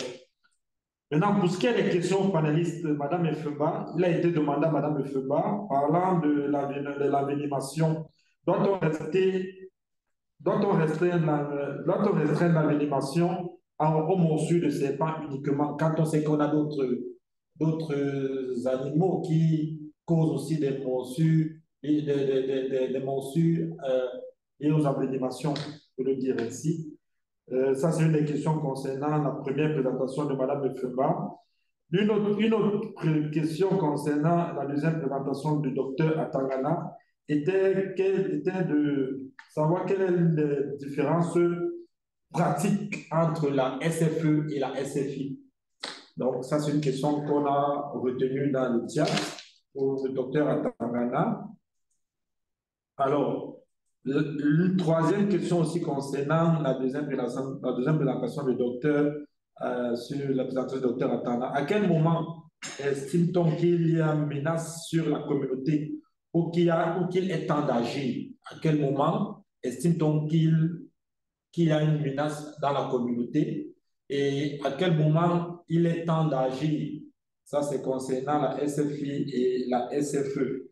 maintenant, pour ce qui est des questions aux panélistes, Madame Efeba, il a été demandé à Madame Efeba, parlant de l'avénimation, dont on restreint l'avénimation aux morsures de serpents uniquement, quand on sait qu'on a d'autres animaux qui causent aussi des morsures, des morsures et aux avénimations, pour le dire ainsi. Ça, c'est une des questions concernant la première présentation de Mme Efeba. Une autre question concernant la deuxième présentation du docteur Atangana était de savoir quelle est la différence pratique entre la SFE et la SFI. Donc, ça, c'est une question qu'on a retenue dans le chat pour le docteur Atangana. Alors, une troisième question aussi concernant la deuxième présentation du docteur sur la présentation du docteur Atangana. À quel moment estime-t-on qu'il y a une menace sur la communauté ou qu'il est temps d'agir? À quel moment estime-t-on qu'il y a une menace dans la communauté et à quel moment il est temps d'agir? Ça, c'est concernant la SFI et la SFE.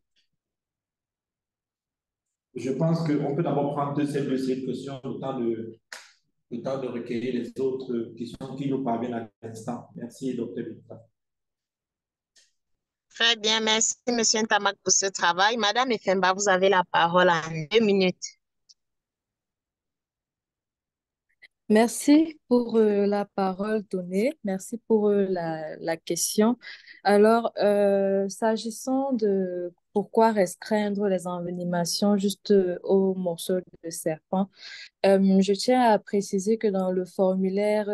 Je pense qu'on peut d'abord prendre ces deux questions, le temps de recueillir les autres questions qui nous parviennent à l'instant. Merci, Dr. Binta. Très bien, merci, M. Ntamak, pour ce travail. Madame Efemba, vous avez la parole en 2 minutes. Merci pour la parole donnée. Merci pour la question. Alors, s'agissant de pourquoi restreindre les envenimations juste aux morceaux de serpent, je tiens à préciser que dans le formulaire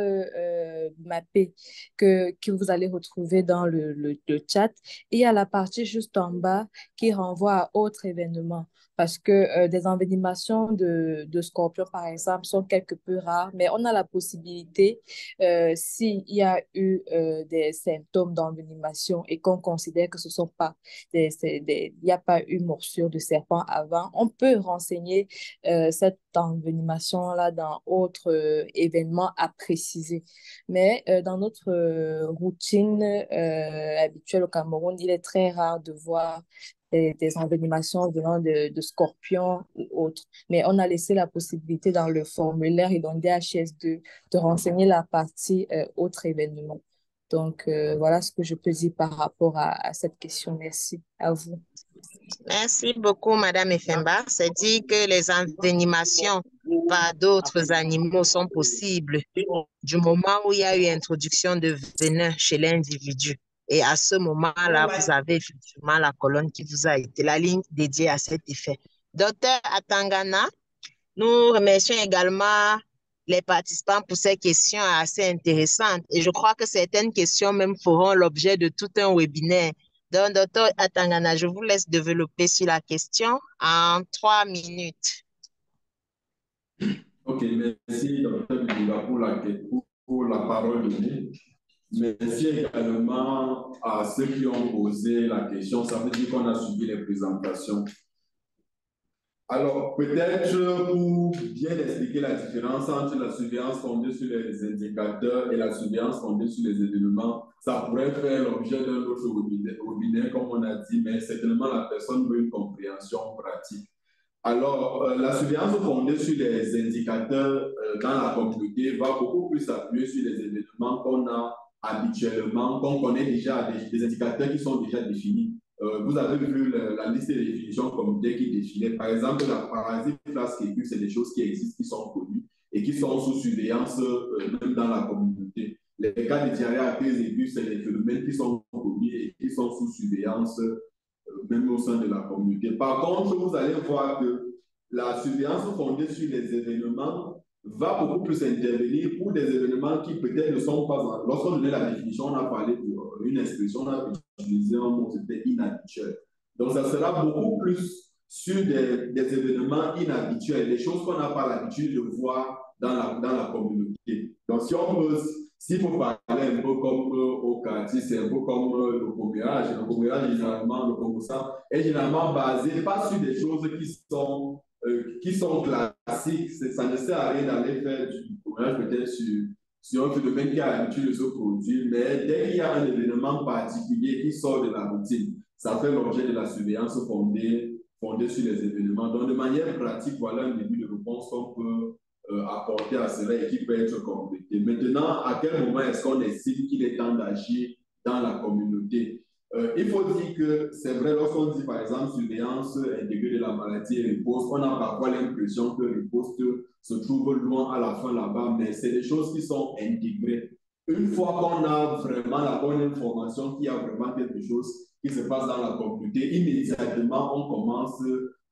mappé que vous allez retrouver dans le chat, il y a la partie juste en bas qui renvoie à autres événements. Parce que des envenimations de scorpions, par exemple, sont quelque peu rares, mais on a la possibilité, s'il y a eu des symptômes d'envenimation et qu'on considère que ce sont pas il n'y a pas eu morsure de serpent avant, on peut renseigner cette envenimation-là dans autres événements à préciser. Mais dans notre routine habituelle au Cameroun, il est très rare de voir des envenimations venant de scorpions ou autres. Mais on a laissé la possibilité dans le formulaire et dans le DHS2 de renseigner la partie autres événements. Donc, voilà ce que je peux dire par rapport à cette question. Merci à vous. Merci beaucoup, Madame Efemba. C'est dit que les envenimations par d'autres animaux sont possibles du moment où il y a eu introduction de venin chez l'individu. Et à ce moment-là, vous avez effectivement la colonne qui vous a été, la ligne dédiée à cet effet. Docteur Atangana, nous remercions également les participants pour ces questions assez intéressantes. Et je crois que certaines questions même feront l'objet de tout un webinaire. Donc, docteur Atangana, je vous laisse développer sur la question en 3 minutes. Ok, merci, docteur Bidiba, pour la parole donnée. Merci également à ceux qui ont posé la question. Ça veut dire qu'on a suivi les présentations. Alors, peut-être pour bien expliquer la différence entre la surveillance fondée sur les indicateurs et la surveillance fondée sur les événements, ça pourrait faire l'objet d'un autre webinaire, comme on a dit, mais certainement la personne veut une compréhension pratique. Alors, la surveillance fondée sur les indicateurs dans la communauté va beaucoup plus s'appuyer sur les événements qu'on a habituellement, qu'on connaît déjà, des indicateurs qui sont déjà définis. Vous avez vu la liste des définitions communautaires qui définait. Par exemple, la parasite flasque aiguë, c'est des choses qui existent, qui sont connues et qui sont sous surveillance même dans la communauté. Les cas de diarrhée à crise aiguë, c'est des phénomènes qui sont connus et qui sont sous surveillance même au sein de la communauté. Par contre, vous allez voir que la surveillance fondée sur les événements va beaucoup plus intervenir pour des événements qui peut-être ne sont pas... Lorsqu'on donnait la définition, on a parlé d'une expression, on a utilisé un mot, c'était inhabituel. Donc, ça sera beaucoup plus sur des événements inhabituels, des choses qu'on n'a pas l'habitude de voir dans la communauté. Donc, s'il faut parler un peu comme au quartier, c'est un peu comme le commérage. Le commérage, généralement, le commerçant est généralement basé pas sur des choses qui sont classiques. Ça ne sert à rien d'aller faire du commérage peut-être sur un phénomène qui a l'habitude de se produire, mais dès qu'il y a un événement particulier qui sort de la routine, ça fait l'objet de la surveillance fondée sur les événements. Donc, de manière pratique, voilà un début de réponse qu'on peut apporter à cela et qui peut être complété. Maintenant, à quel moment est-ce qu'on estime qu'il est temps d'agir dans la communauté? Il faut dire que c'est vrai, lorsqu'on dit par exemple surveillance intégrée de la maladie et riposte, on a parfois l'impression que riposte se trouve loin à la fin là-bas, mais c'est des choses qui sont intégrées. Une fois qu'on a vraiment la bonne information qu'il y a vraiment quelque chose qui se passe dans la communauté, immédiatement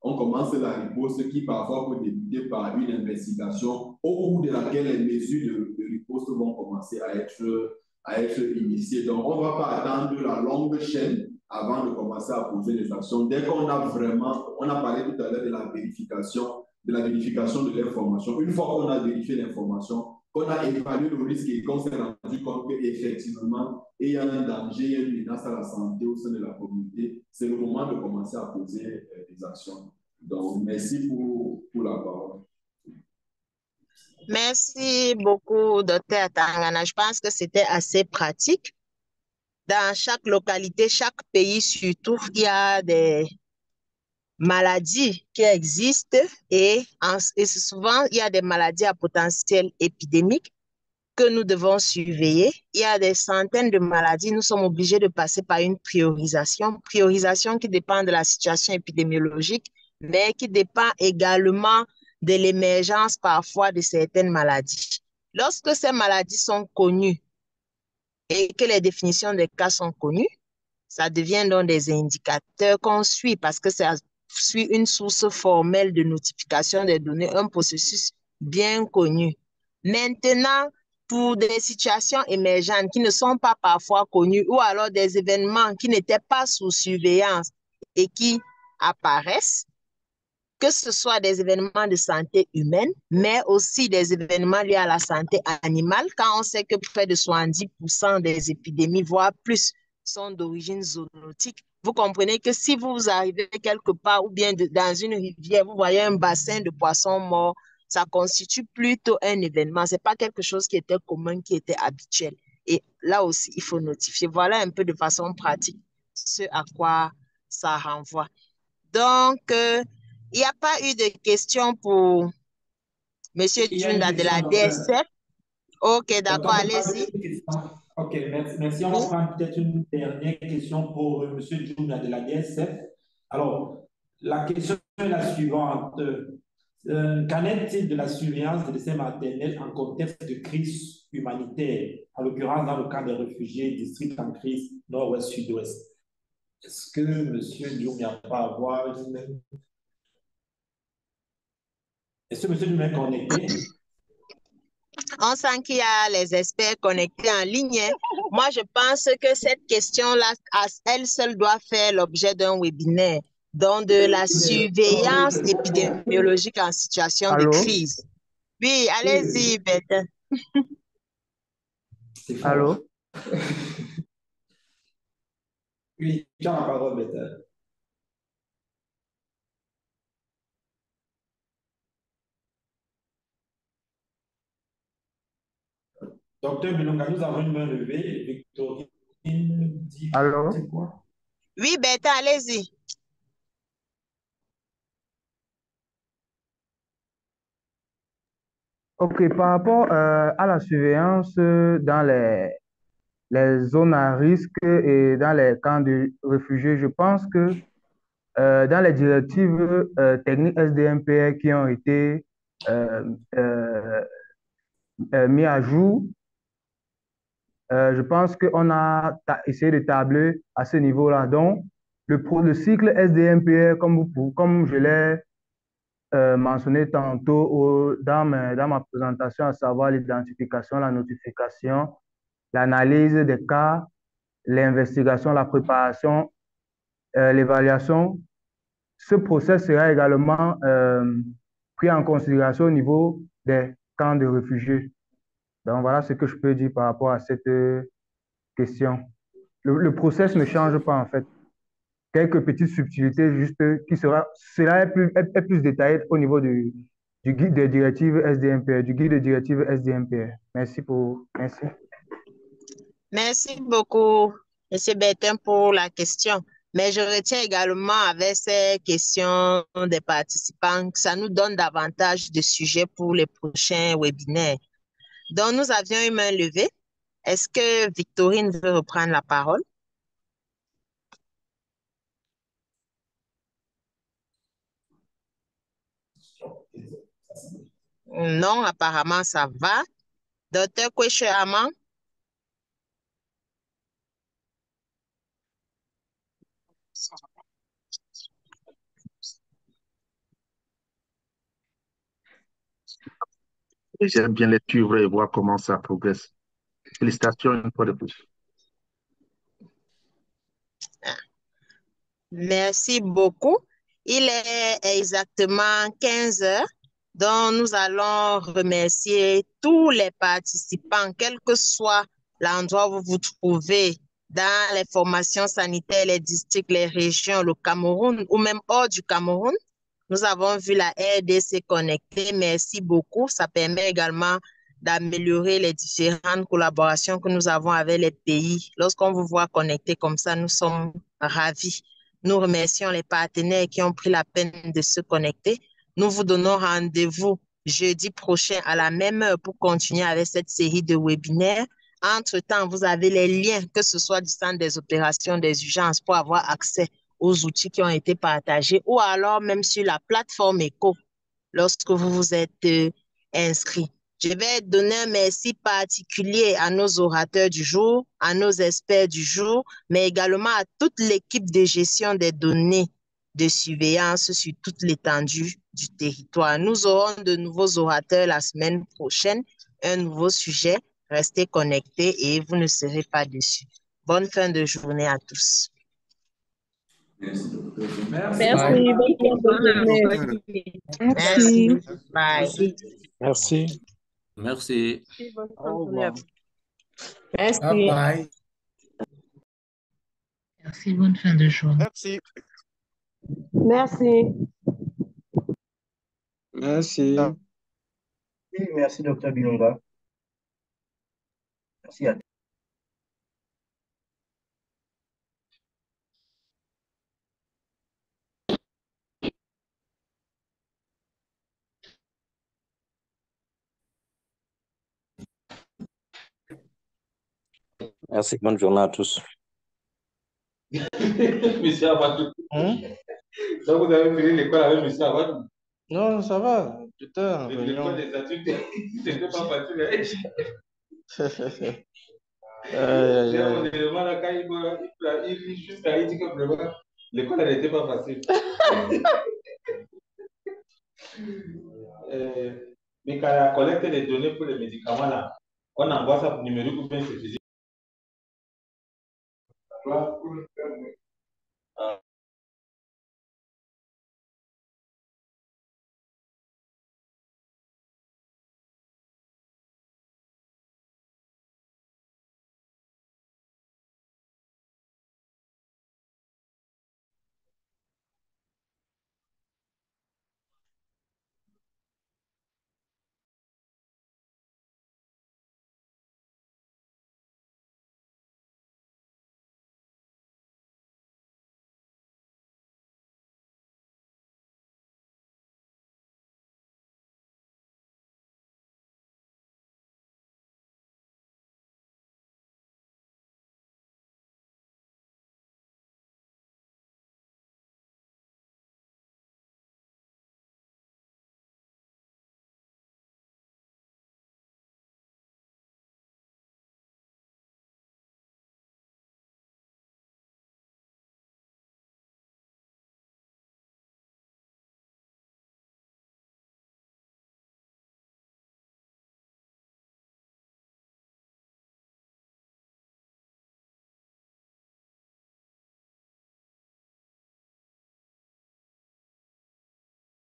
on commence la riposte qui parfois peut débuter par une investigation au cours de laquelle les mesures de riposte vont commencer à être initiées. Donc, on ne va pas attendre la longue chaîne avant de commencer à poser des actions. Dès qu'on a vraiment, on a parlé tout à l'heure de la vérification de l'information. Une fois qu'on a vérifié l'information, qu'on a évalué le risque et qu'on s'est rendu compte qu'effectivement, il y a un danger, il y a une menace à la santé au sein de la communauté, c'est le moment de commencer à poser des actions. Donc, merci pour la parole. Merci beaucoup, Dr. Tangana. Je pense que c'était assez pratique. Dans chaque localité, chaque pays surtout, il y a des maladies qui existent et souvent, il y a des maladies à potentiel épidémique que nous devons surveiller. Il y a des centaines de maladies. Nous sommes obligés de passer par une priorisation qui dépend de la situation épidémiologique, mais qui dépend également de l'émergence parfois de certaines maladies. Lorsque ces maladies sont connues et que les définitions des cas sont connues, ça devient donc des indicateurs qu'on suit parce que ça suit une source formelle de notification des données, un processus bien connu. Maintenant, pour des situations émergentes qui ne sont pas parfois connues ou alors des événements qui n'étaient pas sous surveillance et qui apparaissent, que ce soit des événements de santé humaine, mais aussi des événements liés à la santé animale, quand on sait que près de 70% des épidémies, voire plus, sont d'origine zoonotique. Vous comprenez que si vous arrivez quelque part ou bien dans une rivière, vous voyez un bassin de poissons morts, ça constitue plutôt un événement. Ce n'est pas quelque chose qui était commun, qui était habituel. Et là aussi, il faut notifier. Voilà un peu de façon pratique ce à quoi ça renvoie. Donc, il n'y a pas eu de questions pour M. Djunda de la DSF. Ok, d'accord, allez-y. Ok, merci. On va prendre peut-être une dernière question pour M. Djunda de la DSF. Alors, la question est la suivante. Qu'en est-il de la surveillance des décès maternels en contexte de crise humanitaire, en l'occurrence dans le cas des réfugiés districts en crise nord-ouest, sud-ouest? Est-ce que M. Djunda va avoir une... Est-ce que M. Djunda est connecté? On sent qu'il y a les experts connectés en ligne. Moi, je pense que cette question-là, elle seule, doit faire l'objet d'un webinaire, donc de la surveillance épidémiologique en situation de crise. Oui, allez-y, Beth. Allô? Oui, tu as la parole, Beth. Docteur Bilonga, nous avons une main levée. Victorine dit Alors, quoi? Oui, Bertha, allez-y. ok, par rapport à la surveillance dans les zones à risque et dans les camps de réfugiés, je pense que dans les directives techniques SDMPR qui ont été euh, euh, mises à jour, je pense qu'on a essayé de tabler à ce niveau-là. Donc, le cycle SDMPR, comme je l'ai mentionné tantôt dans ma présentation, à savoir l'identification, la notification, l'analyse des cas, l'investigation, la préparation, l'évaluation. Ce process sera également pris en considération au niveau des camps de réfugiés. Donc voilà ce que je peux dire par rapport à cette question. Le process ne change pas en fait. Quelques petites subtilités juste cela est plus détaillé au niveau du guide des directives SDMPR, du guide des directives SDMPR. Merci. Merci beaucoup, M. Bertin, pour la question. Mais je retiens également avec ces questions des participants que ça nous donne davantage de sujets pour les prochains webinaires. Donc, nous avions une main levée. Est-ce que Victorine veut reprendre la parole? Non, apparemment, ça va. Docteur Kweshe-Amang? J'aime bien les suivre et voir comment ça progresse. Félicitations une fois de plus. Merci beaucoup. Il est exactement 15 heures, donc nous allons remercier tous les participants, quel que soit l'endroit où vous vous trouvez, dans les formations sanitaires, les districts, les régions, le Cameroun ou même hors du Cameroun. Nous avons vu la RDC connectée. Merci beaucoup. Ça permet également d'améliorer les différentes collaborations que nous avons avec les pays. Lorsqu'on vous voit connecté comme ça, nous sommes ravis. Nous remercions les partenaires qui ont pris la peine de se connecter. Nous vous donnons rendez-vous jeudi prochain à la même heure pour continuer avec cette série de webinaires. Entre-temps, vous avez les liens, que ce soit du centre des opérations des urgences pour avoir accès aux outils qui ont été partagés ou alors même sur la plateforme ECHO lorsque vous vous êtes inscrit. Je vais donner un merci particulier à nos orateurs du jour, à nos experts du jour, mais également à toute l'équipe de gestion des données de surveillance sur toute l'étendue du territoire. Nous aurons de nouveaux orateurs la semaine prochaine, un nouveau sujet. Restez connectés et vous ne serez pas déçus. Bonne fin de journée à tous. Merci, docteur. Merci. Merci. Merci. Bye. Merci. Merci. Au revoir. Merci. Bye bye. Merci, bonne fin de journée. Merci. Merci. Merci. Oui, merci, docteur Bilonga. Merci à Merci, bonne journée à tous. Monsieur Abadou. Donc, vous avez fini l'école avec Monsieur Abadou. Non, ça va. Putain, L'école des adultes, c'était pas facile. On demande quand il jusqu'à il dit que vraiment, l'école n'était pas facile. Mais quand la collecte des données pour les médicaments, là, on envoie ça numérique ou bien c'est physique.